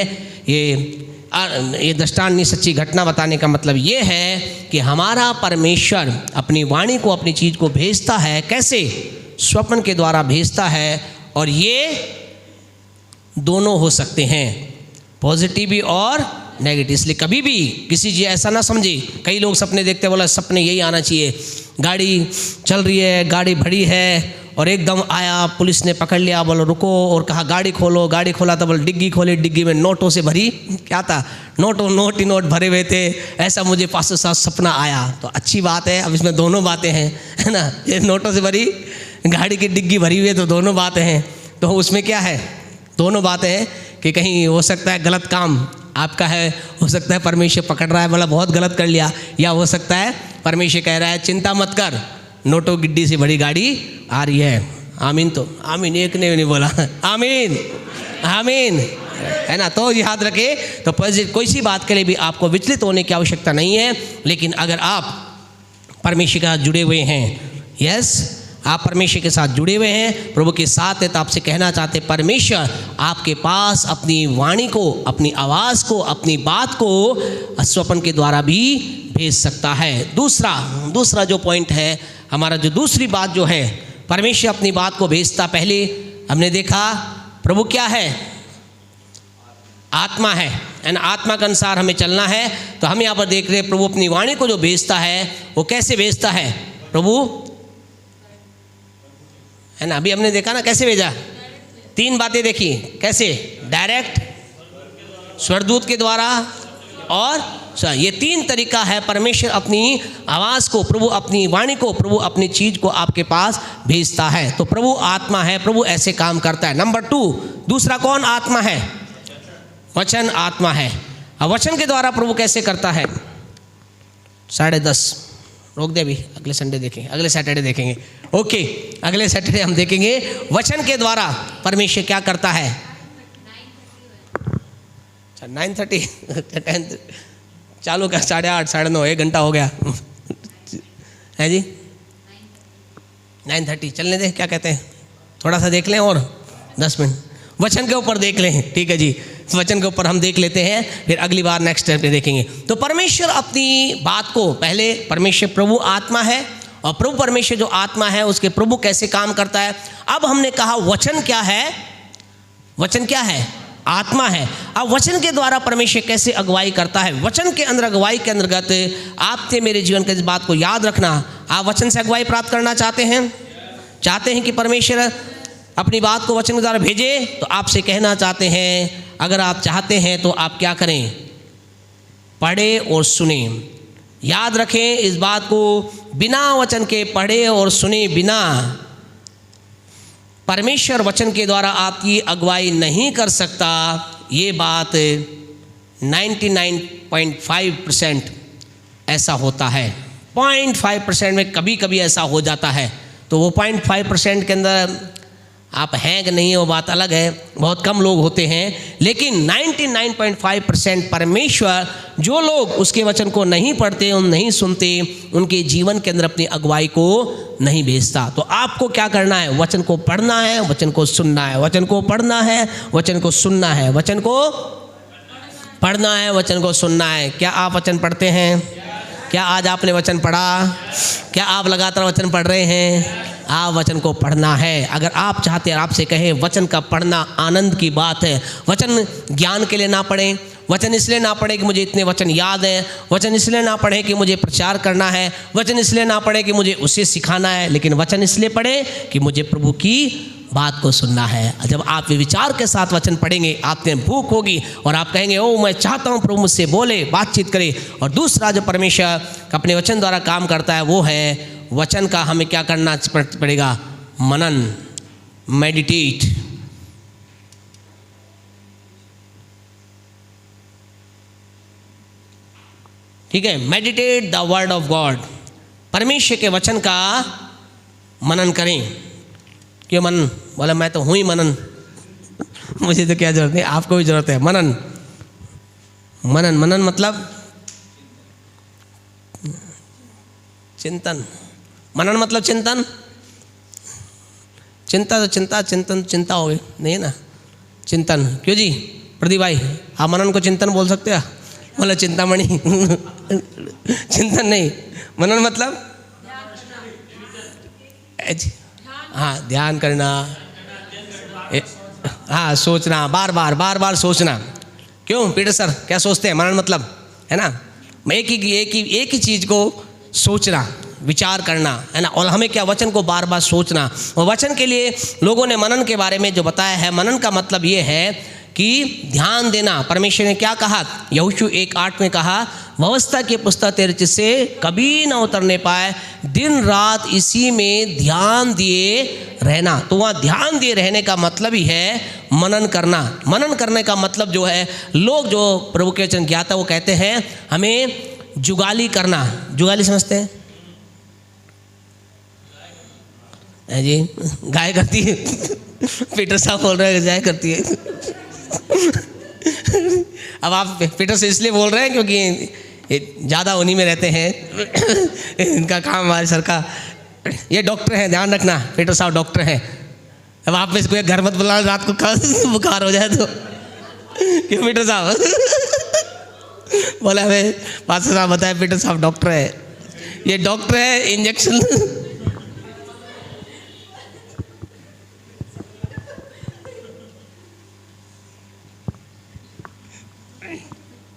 ये दृष्टांत नहीं सच्ची घटना बताने का मतलब ये है कि हमारा परमेश्वर अपनी वाणी को, अपनी चीज़ को भेजता है। कैसे? स्वप्न के द्वारा भेजता है। और ये दोनों हो सकते हैं, पॉजिटिव भी और नेगेटिव। इसलिए कभी भी किसी चीज़ ऐसा ना समझे। कई लोग सपने देखते हैं, बोला सपने यही आना चाहिए, गाड़ी चल रही है, गाड़ी भरी है और एकदम आया, पुलिस ने पकड़ लिया, बोलो रुको, और कहा गाड़ी खोलो। गाड़ी खोला तो बोलो डिग्गी खोली, डिग्गी में नोटों से भरी, क्या था, नोट ही नोट भरे हुए थे। ऐसा मुझे पास्टर साहब सपना आया। तो अच्छी बात है, अब इसमें दोनों बातें हैं, है ना, ये नोटों से भरी गाड़ी की डिग्गी भरी हुई है, तो दोनों बातें हैं। तो उसमें क्या है, दोनों बातें हैं कि कहीं हो सकता है गलत काम आपका है, हो सकता है परमेश्वर पकड़ रहा है, बोला बहुत गलत कर लिया, या हो सकता है परमेश्वर कह रहा है चिंता मत कर, नोटों गिड्डी से बड़ी गाड़ी आ रही है। आमीन। तो आमीन एक ने भी नहीं बोला, आमीन आमीन, है ना। तो याद रखे, तो कोई सी बात के लिए भी आपको विचलित होने की आवश्यकता नहीं है। लेकिन अगर आप परमेश्वर के साथ जुड़े हुए हैं, यस, आप परमेश्वर के साथ जुड़े हुए हैं, प्रभु के साथ है, तो आपसे कहना चाहते परमेश्वर आपके पास अपनी वाणी को, अपनी आवाज़ को, अपनी बात को स्वप्न के द्वारा भी भेज सकता है। दूसरा जो पॉइंट है हमारा, जो दूसरी बात जो है, परमेश्वर अपनी बात को भेजता। पहले हमने देखा प्रभु क्या है, आत्मा है, ना, आत्मा के अनुसार हमें चलना है। तो हम यहाँ पर देख रहे हैं प्रभु अपनी वाणी को जो भेजता है वो कैसे भेजता है प्रभु, है ना। अभी हमने देखा ना कैसे भेजा, 3 बातें देखी, कैसे, डायरेक्ट, स्वर्गदूत के द्वारा, और ये 3 तरीका है परमेश्वर अपनी आवाज़ को, प्रभु अपनी वाणी को, प्रभु अपनी चीज़ को आपके पास भेजता है। तो प्रभु आत्मा है, प्रभु ऐसे काम करता है। नंबर 2, दूसरा कौन आत्मा है, वचन आत्मा है। अब वचन के द्वारा प्रभु कैसे करता है, 10:30 रोक दे, अभी अगले संडे देखेंगे, अगले सैटरडे देखेंगे, ओके, अगले सैटरडे हम देखेंगे वचन के द्वारा परमेश्वर क्या करता है। 9:30 चालू क्या, 8:30 9:30, 1 घंटा हो गया है जी। 9:30 चलने दे, क्या कहते हैं, थोड़ा सा देख लें और 10 मिनट वचन के ऊपर देख लें, ठीक है जी, वचन के ऊपर हम देख लेते हैं, फिर अगली बार नेक्स्ट स्टेप पे देखेंगे। तो परमेश्वर अपनी बात को, पहले परमेश्वर प्रभु आत्मा है, और प्रभु परमेश्वर जो आत्मा है उसके प्रभु कैसे काम करता है। अब हमने कहा वचन क्या है, वचन क्या है, आत्मा है। अब वचन के द्वारा परमेश्वर कैसे अगुवाई करता है, वचन के अंदर अगुवाई के अंतर्गत आपसे मेरे जीवन के इस बात को याद रखना, आप वचन से अगुवाई प्राप्त करना चाहते हैं कि परमेश्वर अपनी बात को वचन के द्वारा भेजे, तो आपसे कहना चाहते हैं, अगर आप चाहते हैं तो आप क्या करें, पढ़े और सुने। याद रखें इस बात को, बिना वचन के पढ़े और सुने बिना परमेश्वर वचन के द्वारा आपकी अगुवाई नहीं कर सकता। ये बात 99.5% ऐसा होता है, 0.5% में कभी कभी ऐसा हो जाता है। तो वो 0.5% के अंदर आप हैं कि नहीं, वो बात अलग है, बहुत कम लोग होते हैं। लेकिन 99.5% परमेश्वर जो लोग उसके वचन को नहीं पढ़ते और नहीं सुनते, उनके जीवन के अंदर अपनी अगुवाई को नहीं भेजता। तो आपको क्या करना है, वचन को पढ़ना है, वचन को सुनना है, वचन को पढ़ना है, वचन को सुनना है, वचन को पढ़ना है, वचन को सुनना है। क्या आप वचन पढ़ते हैं? क्या आज आपने वचन पढ़ा? क्या आप लगातार वचन पढ़ रहे हैं? आप वचन को पढ़ना है। अगर आप चाहते हैं, आपसे कहें वचन का पढ़ना आनंद की बात है। वचन ज्ञान के लिए ना पढ़ें, वचन इसलिए ना पढ़े कि मुझे इतने वचन याद हैं, वचन इसलिए ना पढ़े कि मुझे प्रचार करना है, वचन इसलिए ना पढ़े कि मुझे उसे सिखाना है, लेकिन वचन इसलिए पढ़े कि मुझे प्रभु की बात को सुनना है। जब आप विचार के साथ वचन पढ़ेंगे, आपने भूख होगी और आप कहेंगे ओ मैं चाहता हूँ प्रभु मुझसे बोले, बातचीत करे। और दूसरा जो परमेश्वर अपने वचन द्वारा काम करता है वो है वचन का हमें क्या करना पड़ेगा, मनन, मेडिटेट। ठीक है, meditate the word of God, परमेश्वर के वचन का मनन करें। क्यों मनन? बोला मैं तो हूँ ही मनन मुझे तो क्या जरूरत है, आपको भी जरूरत है मनन। मनन, मनन मतलब चिंतन। मनन मतलब चिंतन। चिंता तो चिंता, चिंतन चिंता हो गई नहीं है ना, चिंतन। क्यों जी प्रदीप भाई, आप मनन को चिंतन बोल सकते हो? बोला चिंतामणि चिंतन नहीं, मनन मतलब हाँ ध्यान करना, हाँ सोचना, बार बार सोचना। क्यों पीटर सर क्या सोचते हैं? मनन मतलब है ना एक ही चीज़ को सोचना, विचार करना, है ना। और हमें क्या, वचन को बार बार सोचना। और वचन के लिए लोगों ने मनन के बारे में जो बताया है, मनन का मतलब ये है कि ध्यान देना। परमेश्वर ने क्या कहा, यहोशू 1:8 में कहा, व्यवस्था की पुस्तक तेरे चित्त से कभी ना उतरने पाए, दिन रात इसी में ध्यान दिए रहना। तो वहाँ ध्यान दिए रहने का मतलब ही है मनन करना। मनन करने का मतलब जो है, लोग जो प्रभु के वचन ज्ञाता वो कहते हैं हमें जुगाली करना। जुगाली समझते हैं जी? गाय करती है। पीटर साहब बोल रहे हैं गाय करती है। अब आप पीटर से इसलिए बोल रहे हैं क्योंकि ज़्यादा उन्हीं में रहते हैं। इनका काम हमारे सर का, ये डॉक्टर हैं, ध्यान रखना, पीटर साहब डॉक्टर हैं। अब आप में कोई घर मत बुला, रात को बुखार हो जाए तो। क्यों पीटर साहब? बोला हमें पास्टर साहब बताया पीटर साहब डॉक्टर है। ये डॉक्टर है, इंजेक्शन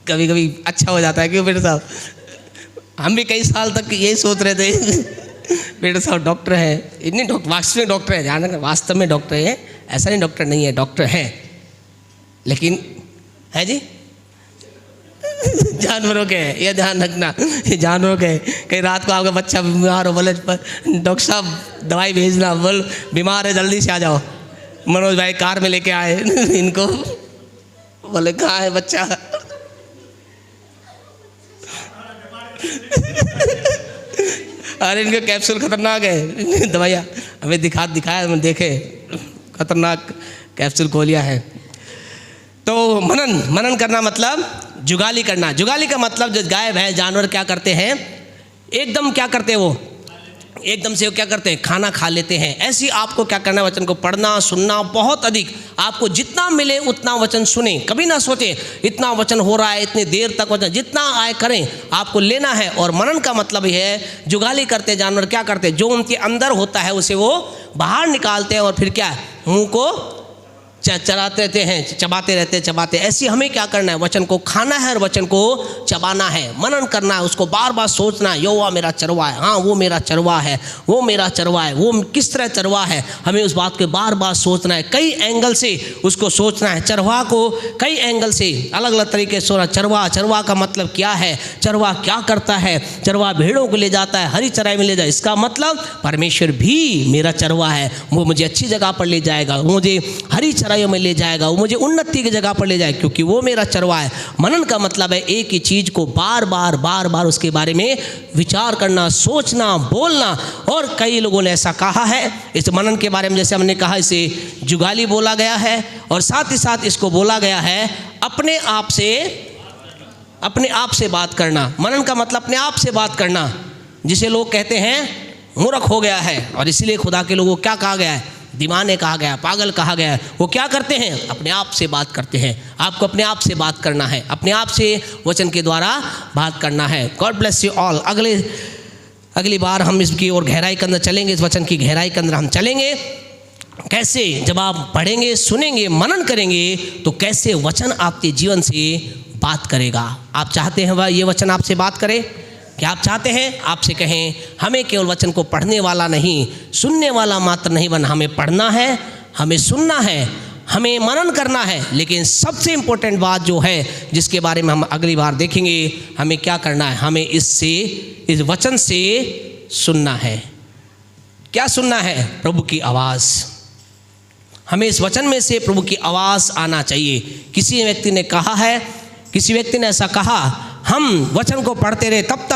कभी कभी अच्छा हो जाता है। क्यों पीटर साहब? हम भी कई साल तक यही सोच रहे थे पीटर साहब डॉक्टर है। इतनी वास्तविक डॉक्टर है, ध्यान रखना, वास्तव में डॉक्टर है, ऐसा नहीं डॉक्टर नहीं है, डॉक्टर है। लेकिन है जी जानवरों के, ये ध्यान रखना, ये जानवरों के। कहीं रात को आपका बच्चा बीमार हो, बोले डॉक्टर साहब दवाई भेजना, बोल बीमार है जल्दी से आ जाओ। मनोज भाई कार में लेके आए इनको, बोले कहाँ है बच्चा? अरे इनके कैप्सूल खतरनाक है, दवाइयाँ हमें दिखाया, हम देखे खतरनाक कैप्सूल गोलियाँ है। तो मनन करना मतलब जुगाली करना। जुगाली का मतलब जो गाय भैंस जानवर क्या करते हैं, एकदम क्या करते हैं, वो एकदम से वो क्या करते हैं, खाना खा लेते हैं। ऐसे आपको क्या करना है, वचन को पढ़ना सुनना बहुत अधिक, आपको जितना मिले उतना वचन सुने। कभी ना सोचे इतना वचन हो रहा है, इतनी देर तक वचन, जितना आए करें, आपको लेना है। और मनन का मतलब यह है, जुगाली करते जानवर क्या करते हैं, जो उनके अंदर होता है उसे वो बाहर निकालते हैं और फिर क्या मुंह को चलाते रहते हैं, चबाते। ऐसे हमें क्या करना है, वचन को खाना है और वचन को चबाना है, मनन करना है, उसको बार बार सोचना है। यहोवा मेरा चरवा है, हाँ वो मेरा चरवा है, वो मेरा चरवा है, वो किस तरह चरवा है, हमें उस बात को बार बार सोचना है, कई एंगल से उसको सोचना है। चरवा को कई एंगल से अलग अलग तरीके से सोचना। चरवा का मतलब क्या है, चरवा क्या करता है, चरवा भेड़ों को ले जाता है, हरी चराई में ले जाए, इसका मतलब परमेश्वर भी मेरा चरवा है, वो मुझे अच्छी जगह पर ले जाएगा, वो मुझे हरी में ले जाएगा, वो मुझे उन्नति की जगह पर ले जाए, क्योंकि वो मेरा चरवा है। मनन का मतलब है एक ही चीज को बार बार उसके बारे में विचार करना, सोचना, बोलना। और कई लोगों ने ऐसा कहा है इस मनन के बारे में, जैसे हमने कहा इसे जुगाली बोला गया है, और साथ ही साथ इसको बोला गया है अपने आप से बात करना। मनन का मतलब अपने आप से बात करना, जिसे लोग कहते हैं मूर्ख हो गया है, और इसीलिए खुदा के लोगों को क्या कहा गया है, दीवाने कहा गया, पागल कहा गया है। वो क्या करते हैं, अपने आप से बात करते हैं। आपको अपने आप से बात करना है, अपने आप से वचन के द्वारा बात करना है। God bless you all. अगली बार हम इसकी और गहराई के अंदर चलेंगे, इस वचन की गहराई के अंदर हम चलेंगे। कैसे जब आप पढ़ेंगे, सुनेंगे, मनन करेंगे, तो कैसे वचन आपके जीवन से बात करेगा। आप चाहते हैं वह ये वचन आपसे बात करे? क्या आप चाहते हैं आपसे कहें हमें केवल वचन को पढ़ने वाला नहीं, सुनने वाला मात्र नहीं बना, हमें पढ़ना है, हमें सुनना है, हमें मनन करना है। लेकिन सबसे इम्पोर्टेंट बात जो है, जिसके बारे में हम अगली बार देखेंगे, हमें क्या करना है, हमें इस वचन से सुनना है। क्या सुनना है? प्रभु की आवाज़। हमें इस वचन में से प्रभु की आवाज़ आना चाहिए। किसी व्यक्ति ने कहा है, किसी व्यक्ति ने ऐसा कहा, हम वचन को पढ़ते रहे, तब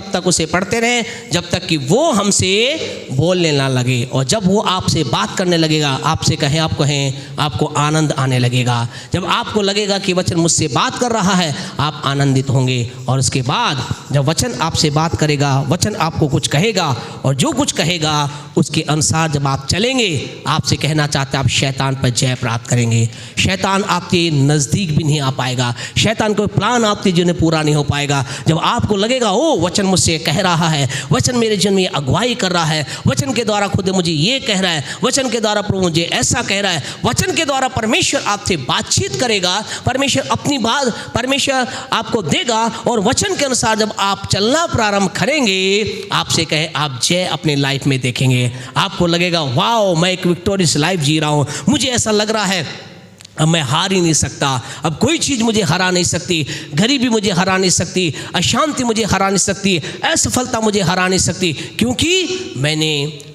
तक उसे पढ़ते रहे जब तक कि वो हमसे बोलने ना लगे। और जब वो आपसे बात करने लगेगा, आपसे कहें, आप कहें, आपको आनंद आने लगेगा। जब आपको लगेगा कि वचन मुझसे बात कर रहा है, आप आनंदित होंगे। और उसके बाद जब वचन आपसे बात करेगा, वचन आपको कुछ कहेगा, और जो कुछ कहेगा उसके अनुसार जब आप चलेंगे, आपसे कहना चाहते हैं आप शैतान पर जय प्राप्त करेंगे। शैतान आपके नज़दीक भी नहीं आ पाएगा, शैतान कोई प्लान आपके जीवन में पूरा नहीं हो पाएगा। जब आपको लगेगा ओ वचन मुझसे कह रहा है, वचन मेरे जीवन में अगुवाई कर रहा है, वचन के द्वारा खुद मुझे ये कह रहा है, वचन के द्वारा प्रभु मुझे ऐसा कह रहा है, वचन के द्वारा परमेश्वर आपसे बातचीत करेगा, परमेश्वर अपनी बात परमेश्वर आपको देगा और वचन के अनुसार जब आप चलना प्रारंभ करेंगे, आपसे कहे आप जय अपने लाइफ में देखेंगे। आपको लगेगा वाओ मैं एक विक्टोरियस लाइफ जी रहा हूँ, मुझे ऐसा लग रहा है अब मैं हार ही नहीं सकता, अब कोई चीज़ मुझे हरा नहीं सकती, गरीबी मुझे हरा नहीं सकती, अशांति मुझे हरा नहीं सकती, असफलता मुझे हरा नहीं सकती, क्योंकि मैंने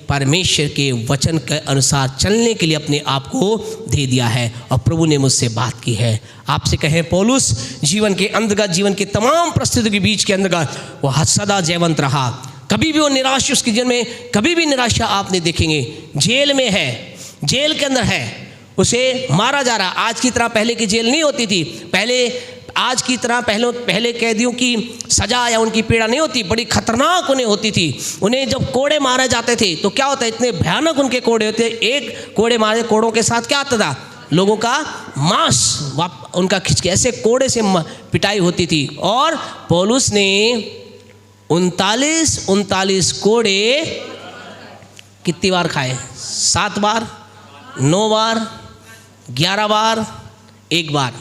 परमेश्वर के वचन के अनुसार चलने के लिए अपने आप को दे दिया है और प्रभु ने मुझसे बात की है। आपसे कहें पौलुस जीवन के अंतर्गत, जीवन के तमाम परिस्थितियों के बीच के अंतर्गत वो सदा जयवंत रहा, कभी भी वो निराशा उसके जीवन में कभी भी निराशा आप नहीं देखेंगे। जेल में है, जेल के अंदर है, उसे मारा जा रहा। आज की तरह पहले की जेल नहीं होती थी, आज की तरह पहले कैदियों की सजा या उनकी पीड़ा नहीं होती, बड़ी खतरनाक उन्हें होती थी। उन्हें जब कोड़े मारे जाते थे तो क्या होता है, इतने भयानक उनके कोड़े होते, एक कोड़े मारे कोड़ों के साथ क्या आता था, लोगों का मांस उनका खिंच के ऐसे कोड़े से पिटाई होती थी। और पौलुस ने 39 कोड़े कितनी बार खाए? 7 बार, 9 बार, 11 बार, 1 बार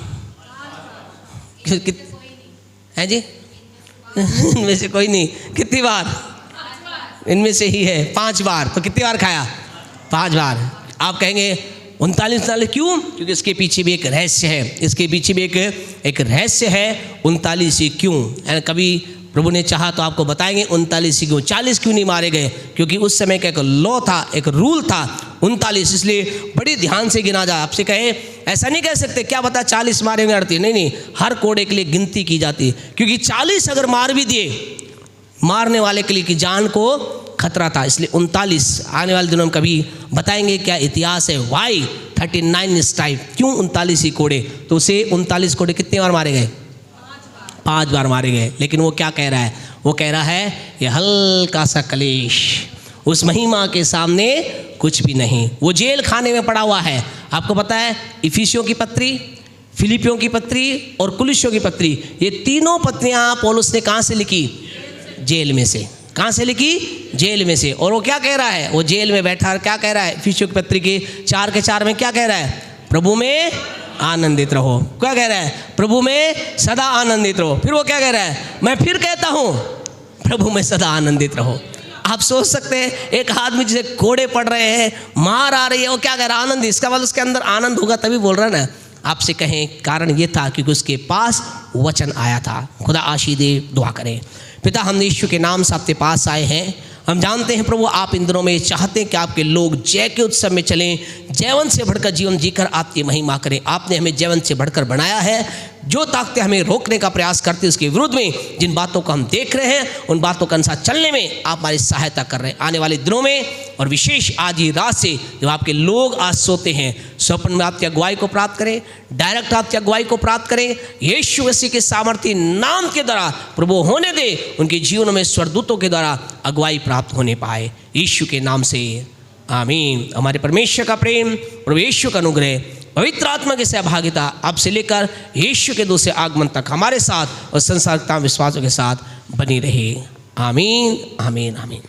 है जी? इनमें से कोई नहीं, कितनी बार? इनमें से ही है 5 बार। तो कितनी बार खाया? 5 बार। आप कहेंगे 39 क्यों? क्योंकि इसके पीछे भी एक रहस्य है, इसके पीछे भी एक रहस्य है। 39 क्यों? कभी प्रभु ने चाहा तो आपको बताएंगे 39 क्यों, 40 क्यों नहीं मारे गए? क्योंकि उस समय का एक लॉ था, एक रूल था 39, इसलिए बड़ी ध्यान से गिना जाए। आपसे कहे ऐसा नहीं कह सकते क्या बता 40 मारेंगे अड़ती, नहीं, हर कोड़े के लिए गिनती की जाती है, क्योंकि 40 अगर मार भी दिए मारने वाले के लिए की जान को खतरा था, इसलिए 39 आने वाले दिनों में कभी बताएंगे क्या इतिहास है। वाई 39 इस टाइप, क्यों 39 ही कोड़े? तो उसे 39 कोड़े कितने बार मारे गए? 5 बार मारे गए। लेकिन वो क्या कह रहा है? वो कह रहा है ये हल्का सा कलेश उस महिमा के सामने कुछ भी नहीं। वो जेल खाने में पड़ा हुआ है। आपको पता है इफिसियों की पत्री, फिलिपियों की पत्री और कुलिसियों की पत्री, ये तीनों पत्रियां पौलुस ने कहाँ से लिखी? जेल में से। कहाँ से लिखी? जेल में से। और वो क्या कह रहा है? वो जेल में बैठा क्या कह रहा है? इफिसियों की पत्री के 4 के 4 में क्या कह रहा है? प्रभु में आनंदित रहो। क्या कह रहा है? प्रभु में सदा आनंदित रहो। फिर वो क्या कह रहा है? मैं फिर कहता हूँ प्रभु में सदा आनंदित रहो। आप सोच सकते हैं एक आदमी जिसे कोड़े पड़ रहे हैं, मार आ रही है, वो क्या कह रहा है? आनंद। इसका मतलब उसके अंदर आनंद होगा तभी बोल रहा है ना। आपसे कहें कारण ये था क्योंकि उसके पास वचन आया था। खुदा आशीष दे। दुआ करें। पिता हम यीशु के नाम से आपके पास आए हैं। हम जानते हैं प्रभु आप इन दिनों में चाहते हैं कि आपके लोग जय के उत्सव में चलें, जयवन से बढ़कर जीवन जीकर आपकी महिमा करें। आपने हमें जयवन से बढ़कर बनाया है। जो ताकतें हमें रोकने का प्रयास करती है उसके विरुद्ध में जिन बातों को हम देख रहे हैं उन बातों के अनुसार चलने में आप हमारी सहायता कर रहे हैं। आने वाले दिनों में और विशेष आज ही रात से जब आपके लोग आज सोते हैं, स्वप्न में आपकी अगुवाई को प्राप्त करें, डायरेक्ट आपकी अगुवाई को प्राप्त करें। यीशु मसीह के सामर्थ्य नाम के द्वारा प्रभु होने दे, उनके जीवनों में स्वर्गदूतों के द्वारा अगुवाई प्राप्त होने पाए। यीशु के नाम से आमीन। हमारे परमेश्वर का प्रेम, प्रभु यीशु का अनुग्रह, पवित्र आत्मा की सहभागिता अब से लेकर यीशु के दूसरे आगमन तक हमारे साथ और संसार के तमाम विश्वासों के साथ बनी रहे। आमीन, आमीन, आमीन।